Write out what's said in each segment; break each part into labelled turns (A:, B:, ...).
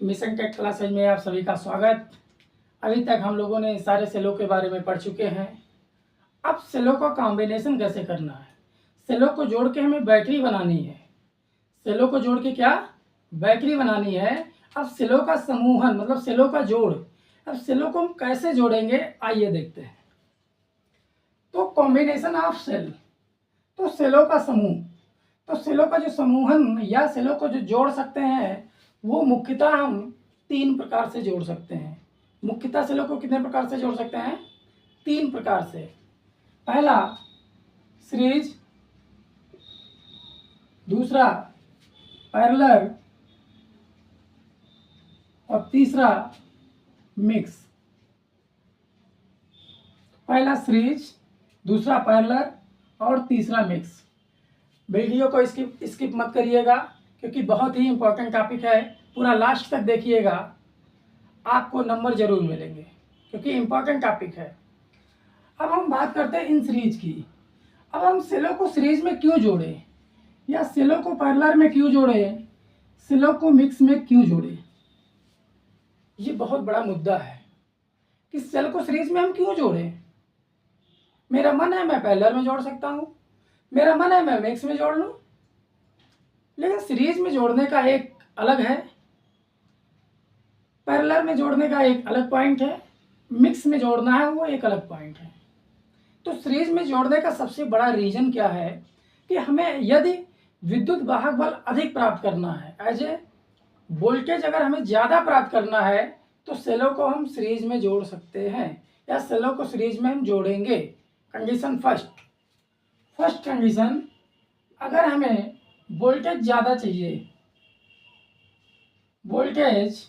A: Mission take classes में आप सभी का स्वागत। अभी तक हम लोगों ने सारे सेलों के बारे में पढ़ चुके हैं। अब सेलों का कॉम्बिनेशन कैसे करना है, सेलों को जोड़ के हमें बैटरी बनानी है। सेलों को जोड़ के क्या बैटरी बनानी है। अब सेलों का समूहन मतलब सेलों का जोड़, अब सेलों को हम कैसे जोड़ेंगे आइए देखते हैं। तो कॉम्बिनेशन ऑफ सेल, तो सेलों का समूह, तो सेलों का जो समूहन या सेलों को जो जोड़ सकते हैं वो मुख्यतः हम 3 प्रकार से जोड़ सकते हैं। मुख्यतः सेलों को कितने प्रकार से जोड़ सकते हैं? 3 प्रकार से। पहला सीरीज, दूसरा पैरेलल और तीसरा मिक्स। पहला सीरीज, दूसरा पैरेलल और तीसरा मिक्स। वीडियो को स्किप मत करिएगा क्योंकि बहुत ही इंपॉर्टेंट टॉपिक है। पूरा लास्ट तक देखिएगा, आपको नंबर जरूर मिलेंगे क्योंकि इंपॉर्टेंट टॉपिक है। अब हम बात करते हैं इन सीरीज की। अब हम सेलों को सीरीज में क्यों जोड़ें या सेलों को पैरेलल में क्यों जोड़ें, सेलों को मिक्स में क्यों जोड़ें, ये बहुत बड़ा मुद्दा है कि सेल को सीरीज में हम क्यों जोड़ें। मेरा मन है मैं पैरेलल में जोड़ सकता हूँ, मेरा मन है मैं मिक्स में जोड़ लूँ, लेकिन सीरीज में जोड़ने का एक अलग है, पैरेलल में जोड़ने का एक अलग पॉइंट है, मिक्स में जोड़ना है वो एक अलग पॉइंट है। तो सीरीज में जोड़ने का सबसे बड़ा रीजन क्या है कि हमें यदि विद्युत वाहक बल अधिक प्राप्त करना है, एज ए वोल्टेज अगर हमें ज़्यादा प्राप्त करना है तो सेलों को हम सीरीज में जोड़ सकते हैं या सेलों को सीरीज में हम जोड़ेंगे। कंडीशन फर्स्ट कंडीशन, अगर हमें वोल्टेज ज़्यादा चाहिए, वोल्टेज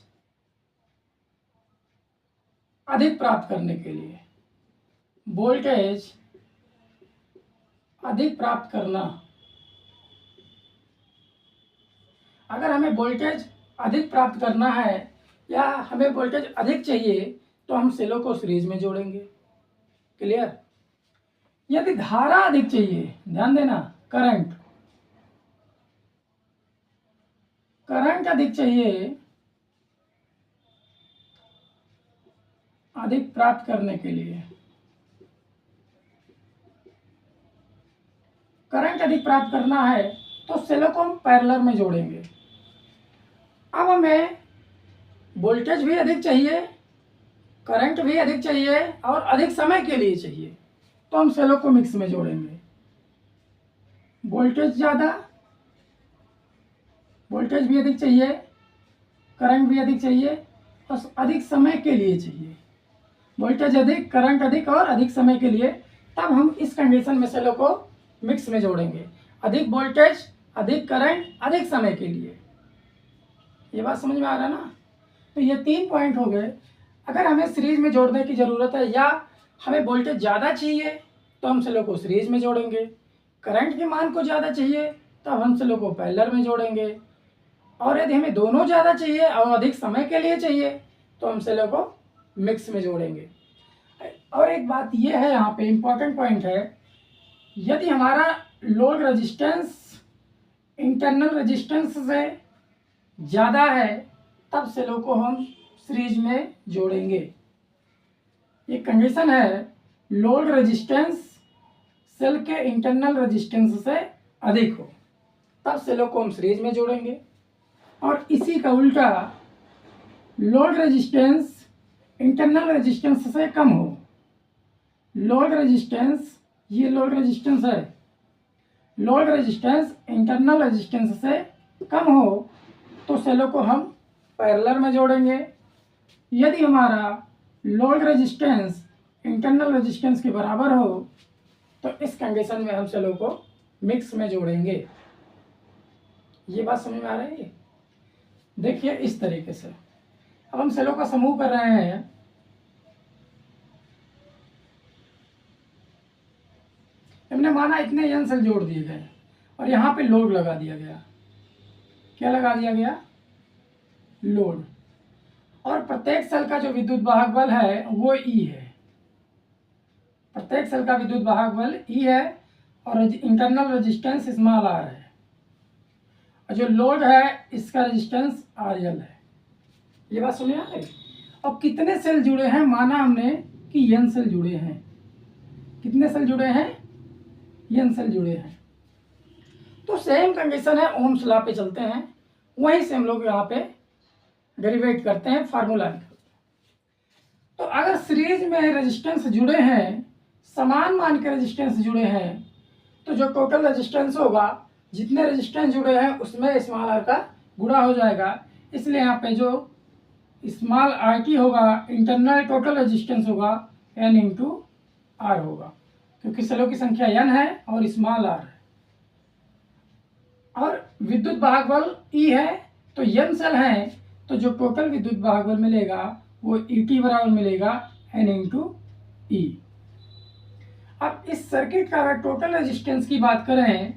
A: अधिक प्राप्त करने के लिए, वोल्टेज अधिक प्राप्त करना, अगर हमें वोल्टेज अधिक प्राप्त करना है या हमें वोल्टेज अधिक चाहिए तो हम सेलों को सीरीज में जोड़ेंगे। क्लियर? यदि धारा अधिक चाहिए, ध्यान देना, करंट अधिक चाहिए, अधिक प्राप्त करने के लिए, करंट अधिक प्राप्त करना है तो सेलों को हम पैरेलल में जोड़ेंगे। अब हमें वोल्टेज भी अधिक चाहिए, करंट भी अधिक चाहिए और अधिक समय के लिए चाहिए तो हम सेलों को मिक्स में जोड़ेंगे। वोल्टेज ज़्यादा, वोल्टेज भी अधिक चाहिए, करंट भी अधिक चाहिए और अधिक समय के लिए चाहिए। वोल्टेज अधिक, करंट अधिक और अधिक समय के लिए, तब हम इस कंडीशन में सेलों को मिक्स में जोड़ेंगे। अधिक वोल्टेज, अधिक करंट, अधिक समय के लिए। ये बात समझ में आ रहा है ना? तो ये 3 पॉइंट हो गए। अगर हमें सीरीज में जोड़ने की ज़रूरत है या हमें वोल्टेज ज़्यादा चाहिए तो हम सेलों को सीरीज में जोड़ेंगे, करंट के मान को ज़्यादा चाहिए तब हम सेलों को पैरेलल में जोड़ेंगे, और यदि हमें दोनों ज़्यादा चाहिए और अधिक समय के लिए चाहिए तो हम सेलों को मिक्स में जोड़ेंगे। और एक बात यह है, यहाँ पे इम्पॉर्टेंट पॉइंट है, यदि हमारा लोड रेजिस्टेंस इंटरनल रेजिस्टेंस से ज़्यादा है तब सेलों को हम सीरीज में जोड़ेंगे। ये कंडीशन है, लोड रेजिस्टेंस सेल के इंटरनल रेजिस्टेंस से अधिक हो तब सेलों को हम सीरीज में जोड़ेंगे, और इसी का उल्टा लोड रेजिस्टेंस इंटरनल रेजिस्टेंस से कम हो, लोड रेजिस्टेंस, ये लोड रेजिस्टेंस है, लोड रेजिस्टेंस इंटरनल रेजिस्टेंस से कम हो तो सेलों को हम पैरेलल में जोड़ेंगे। यदि हमारा लोड रेजिस्टेंस इंटरनल रेजिस्टेंस के बराबर हो तो इस कंडीशन में हम सेलों को मिक्स में जोड़ेंगे। ये बात समझ में आ रही है? देखिए इस तरीके से अब हम सेलों का समूह कर रहे हैं। हमने माना इतने एन सेल जोड़ दिए गए और यहाँ पे लोड लगा दिया गया। क्या लगा दिया गया? लोड। और प्रत्येक सेल का जो विद्युत वाहक बल है वो ई है, प्रत्येक सेल का विद्युत वाहक बल ई है और इंटरनल रेजिस्टेंस स्मॉल आर है, और जो लोड है इसका रेजिस्टेंस आर एल है। ये बात समझ आ गई। अब कितने सेल जुड़े हैं, माना हमने कि n सेल जुड़े हैं। कितने सेल जुड़े हैं? n सेल जुड़े हैं। तो सेम कंडीशन है, ओम्स लॉ पे चलते हैं, वहीं से हम लोग यहाँ पे डेरिवेट करते हैं, फार्मूला निकालते हैं। तो अगर सीरीज में रेजिस्टेंस जुड़े हैं, समान मान के रेजिस्टेंस जुड़े हैं, तो जो टोटल रेजिस्टेंस होगा, जितने रेजिस्टेंस जुड़े हैं उसमें स्मॉल आर का गुणा हो जाएगा। इसलिए यहाँ पे जो स्मॉल आर टी होगा, इंटरनल टोटल रेजिस्टेंस होगा, n इंटू आर होगा, क्योंकि सेलों की संख्या n है और स्मॉल आर है। और विद्युत वाहक बल E है, तो n सेल है, तो जो टोटल विद्युत वाहक बल मिलेगा वो ET बराबर मिलेगा n इंटू ई। अब इस सर्किट का अगर टोटल रेजिस्टेंस की बात करें,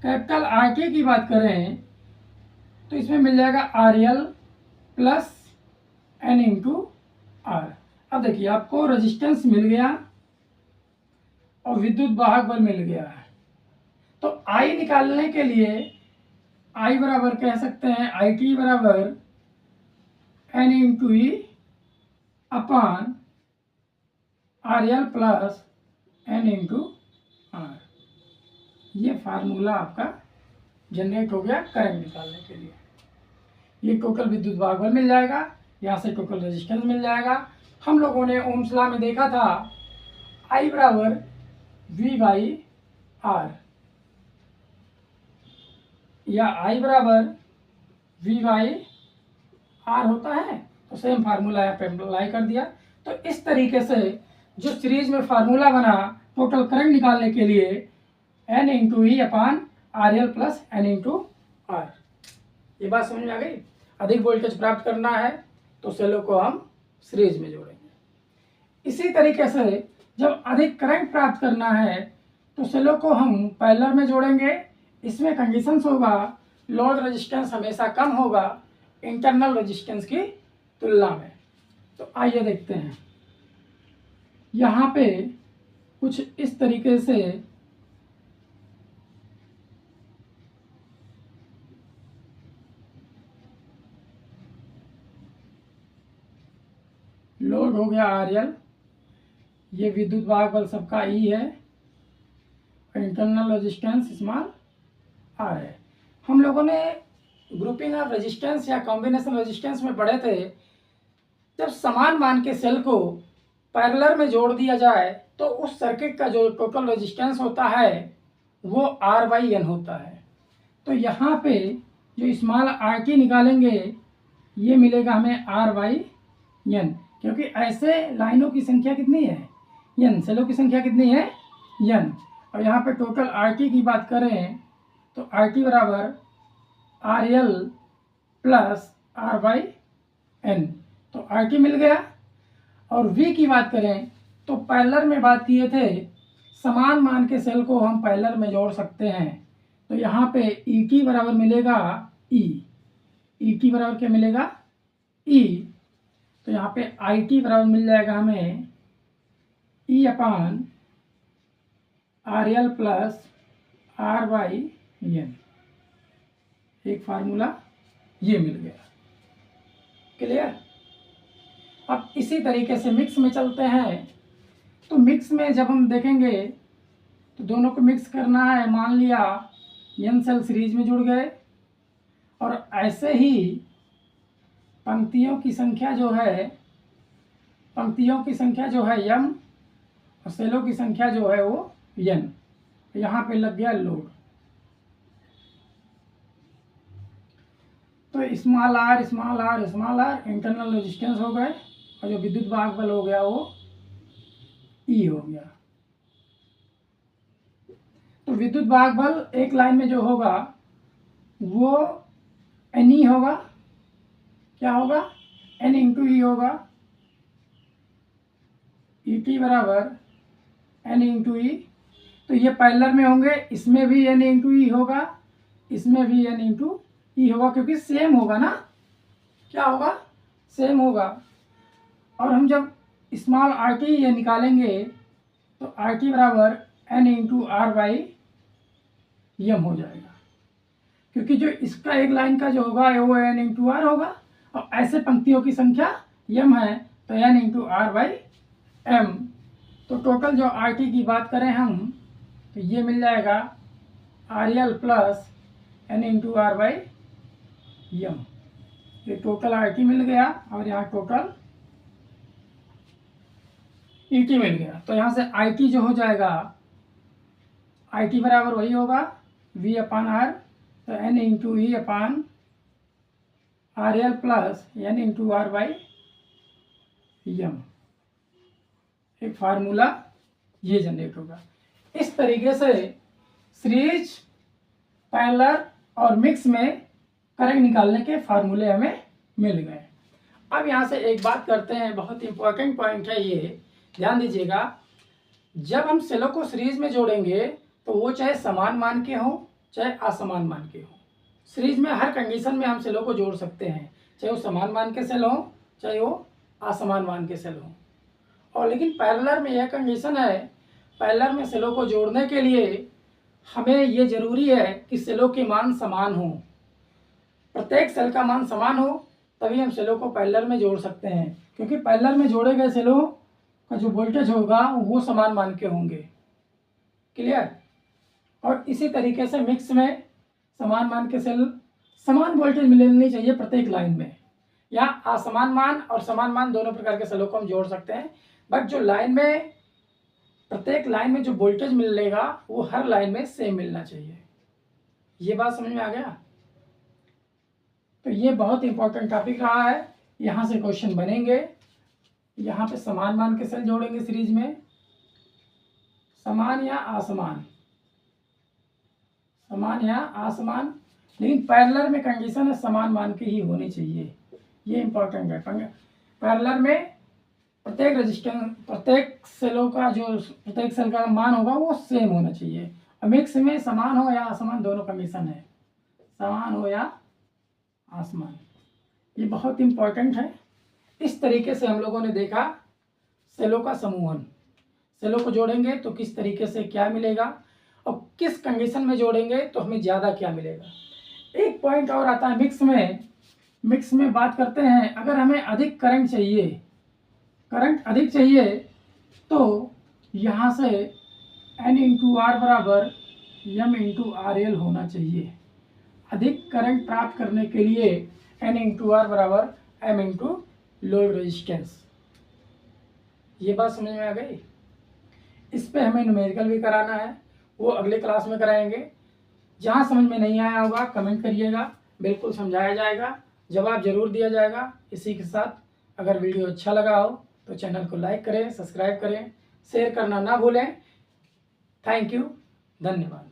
A: कैपिटल RT की बात करें, तो इसमें मिल जाएगा RL plus n into R. अब देखिए आपको रेजिस्टेंस मिल गया और विद्युत वाहक बल मिल गया है, तो I निकालने के लिए I बराबर कह सकते हैं IT बराबर n into E upon RL plus n into R. ये फार्मूला आपका जनरेट हो गया करंट निकालने के लिए। ये टोटल विद्युत वाहक बल मिल जाएगा, यहाँ से टोटल रेजिस्टेंस मिल जाएगा। हम लोगों ने ओम्स लॉ में देखा था I बराबर V बाई आर, या I बराबर V बाई आर होता है, तो सेम फार्मूला यहाँ पे अप्लाई कर दिया। तो इस तरीके से जो सीरीज में फार्मूला बना टोटल करंट निकालने के लिए, n into E upon R L plus n into R. ये बात समझ में आ गई। अधिक वोल्टेज प्राप्त करना है तो सेलों को हम सीरीज में जोड़ेंगे। इसी तरीके से जब अधिक करंट प्राप्त करना है तो सेलों को हम पैरेलल में जोड़ेंगे। इसमें कंडीशंस होगा, लोड रेजिस्टेंस हमेशा कम होगा इंटरनल रेजिस्टेंस की तुलना में। तो आइए देखते हैं, यहाँ पे कुछ इस तरीके से लोड हो गया RL, ये विद्युत वाहक बल सबका E है, इंटरनल रेजिस्टेंस स्मॉल R है। हम लोगों ने ग्रुपिंग ऑफ रेजिस्टेंस या कॉम्बिनेशन रेजिस्टेंस में पढ़े थे, जब समान मान के सेल को पैरेलल में जोड़ दिया जाए तो उस सर्किट का जो टोटल रेजिस्टेंस होता है वो R बाई एन होता है। तो यहाँ पे जो स्मॉल आर टी निकालेंगे ये मिलेगा हमें R बाई एन, क्योंकि ऐसे लाइनों की संख्या कितनी है n, सेलों की संख्या कितनी है n। और यहाँ पे टोटल आर टी की बात करें तो आर टी बराबर R L plus R by N, तो आर टी मिल गया। और v की बात करें तो पैरेलल में बात किए थे, समान मान के सेल को हम पैरेलल में जोड़ सकते हैं। तो यहाँ पे ई टी बराबर मिलेगा ई, ई टी बराबर क्या मिलेगा ई, तो यहाँ पे आई टी बराबर मिल जाएगा हमें E upon R L plus R by N. एक फार्मूला ये मिल गया, क्लियर। अब इसी तरीके से मिक्स में चलते हैं। तो मिक्स में जब हम देखेंगे तो दोनों को मिक्स करना है। मान लिया n सेल सीरीज में जुड़ गए और ऐसे ही पंक्तियों की संख्या जो है m और सेलों की संख्या जो है वो n। यहाँ पे लग गया लोड, तो स्मॉल आर इंटरनल रेजिस्टेंस हो गए और जो विद्युत वाहक बल हो गया वो E हो गया। तो विद्युत वाहक बल एक लाइन में जो होगा वो NE होगा, क्या होगा n इंटू ई होगा, ET बराबर n इंटू ई। तो ये पैरेलल में होंगे, इसमें भी n इंटू ई होगा, इसमें भी n इंटू ई होगा, क्योंकि सेम होगा ना, क्या होगा सेम होगा। और हम जब स्मॉल आर टी ये निकालेंगे तो आर टी बराबर n into R by M हो जाएगा, क्योंकि जो इसका एक लाइन का जो होगा वो n इंटू आर होगा और ऐसे पंक्तियों की संख्या m है तो n into R by M. तो टोटल जो आर टी की बात करें हम तो ये मिल जाएगा R L plus N into R by M. ये टोटल आर टी मिल गया और यहाँ टोटल ई टी मिल गया। तो यहाँ से आई टी जो हो जाएगा, आई टी बराबर वही होगा वी अपान आर, तो N into E upon R L plus N into R by M. एक फार्मूला ये जनरेट होगा। इस तरीके से सीरीज, पैरेलल और मिक्स में करंट निकालने के फार्मूले हमें मिल गए। अब यहाँ से एक बात करते हैं, बहुत इंपॉर्टेंट पॉइंट है ये, ध्यान दीजिएगा। जब हम सेलों को सीरीज में जोड़ेंगे तो वो चाहे समान मान के हों चाहे असमान मान के हों। सीरीज में हर कंडीशन में हम सेलों को जोड़ सकते हैं, चाहे वो समान मान के सेल हों चाहे वो असमान मान के सेल हों। और लेकिन पैरेलल में यह कंडीशन है, पैरेलल में सेलों को जोड़ने के लिए हमें ये ज़रूरी है कि सेलों के मान समान हों, प्रत्येक सेल का मान समान हो, तभी हम सेलों को पैरेलल में जोड़ सकते हैं। क्योंकि पैरेलल में जोड़े गए सेलों का जो वोल्टेज होगा वो समान मान के होंगे। क्लियर? और इसी तरीके से मिक्स में समान मान के सेल, समान वोल्टेज मिलनी चाहिए प्रत्येक लाइन में। यहाँ असमान मान और समान मान दोनों प्रकार के सेलों को हम जोड़ सकते हैं, बट जो लाइन में, प्रत्येक लाइन में जो वोल्टेज मिलेगा वो हर लाइन में सेम मिलना चाहिए। ये बात समझ में आ गया? तो ये बहुत इंपॉर्टेंट टॉपिक रहा है। यहाँ से क्वेश्चन बनेंगे। यहाँ पे समान मान के सेल जोड़ेंगे सीरीज में, समान या असमान, समान या असमान, लेकिन पैरेलल में कंडीशन है समान मान के ही होनी चाहिए। ये इंपॉर्टेंट है। पैरेलल में प्रत्येक रेजिस्टेंस, प्रत्येक सेलों का जो प्रत्येक सेल का मान होगा वो सेम होना चाहिए। और मिक्स में समान हो या असमान दोनों कंडीशन है, समान हो या आसमान। ये बहुत इंपॉर्टेंट है। इस तरीके से हम लोगों ने देखा सेलों का समूहन। सेलों को जोड़ेंगे तो किस तरीके से क्या मिलेगा और किस कंडीशन में जोड़ेंगे तो हमें ज़्यादा क्या मिलेगा। एक पॉइंट और आता है मिक्स में। मिक्स में बात करते हैं, अगर हमें अधिक करंट चाहिए, करंट अधिक चाहिए तो यहाँ से एन इंटू आर बराबर एम इंटू आर एल होना चाहिए। अधिक करंट प्राप्त करने के लिए एन इंटू आर बराबर एम इंटू लोड रेजिस्टेंस। ये बात समझ में आ गई? इस पे हमें न्यूमेरिकल भी कराना है, वो अगले क्लास में कराएंगे। जहाँ समझ में नहीं आया होगा कमेंट करिएगा, बिल्कुल समझाया जाएगा, जवाब जरूर दिया जाएगा। इसी के साथ अगर वीडियो अच्छा लगा हो तो चैनल को लाइक करें, सब्सक्राइब करें, शेयर करना ना भूलें। थैंक यू, धन्यवाद।